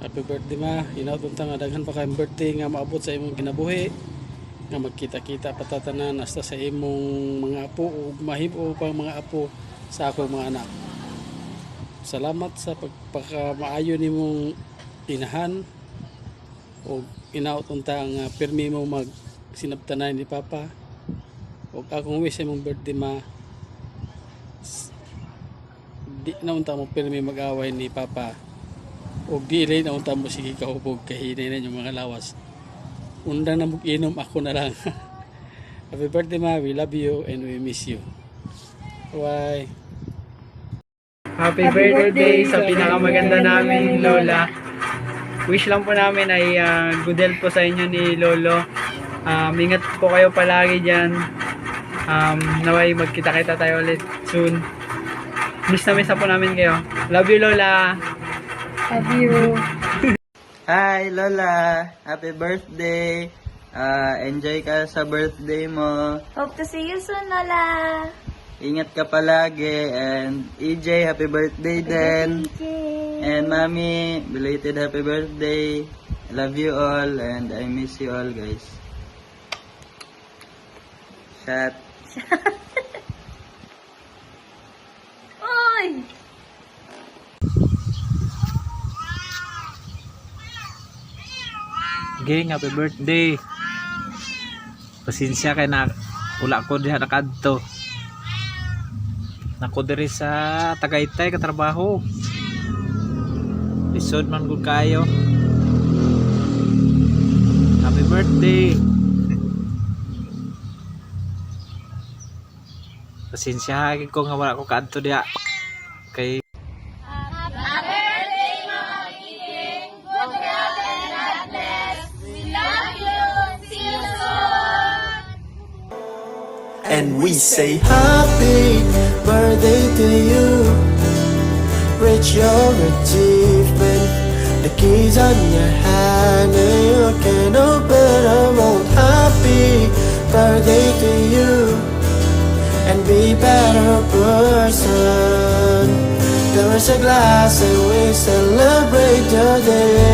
Happy birthday ma. Hinaut nga daghan pa kay birthday nga maabot sa imong kinabuhi. Nga magkita-kita patatanan hasta sa imong mga apo o mahimo pang mga apo sa akong mga anak. Salamat sa pagpakamaayo nimong inahan o hinaut nga pirmi mo mag sinabtanan ni Papa. O akong wish sa imong birthday ma. Di na unta mo pirmi mag-away ni Papa. O di rin na unta mo sige kahubog kahinay na yung mga lawas. Undang na mag-inom ako na lang. Happy birthday ma, we love you and we miss you. Bye. Happy birthday sa pinakamaganda namin Lola. Wish lang po namin ay good health po sa inyo ni Lolo. Ingat po kayo palagi dyan. Naway magkita-kita tayo ulit soon. Miss na miss na po namin kayo. Love you Lola. Love you. Hi Lola, happy birthday. Enjoy ka sa birthday mo. Hope to see you soon, Lola. Ingat ka palagi. And EJ, happy birthday din. And Mami, belated happy birthday. I love you all and I miss you all guys. Shot. Oy! Ging, happy birthday. Pasensya kay na wala ko diha nakadto. Nako diri sa Tagaytay ka trabaho. Lisod man gud kayo. Happy birthday. Pasensya ko nga wala ko kadto diha. Kay And we say happy birthday to you. Reach your achievement. The keys on your hand and you can open a road. Happy birthday to you. And be better person. There is a glass and we celebrate your day.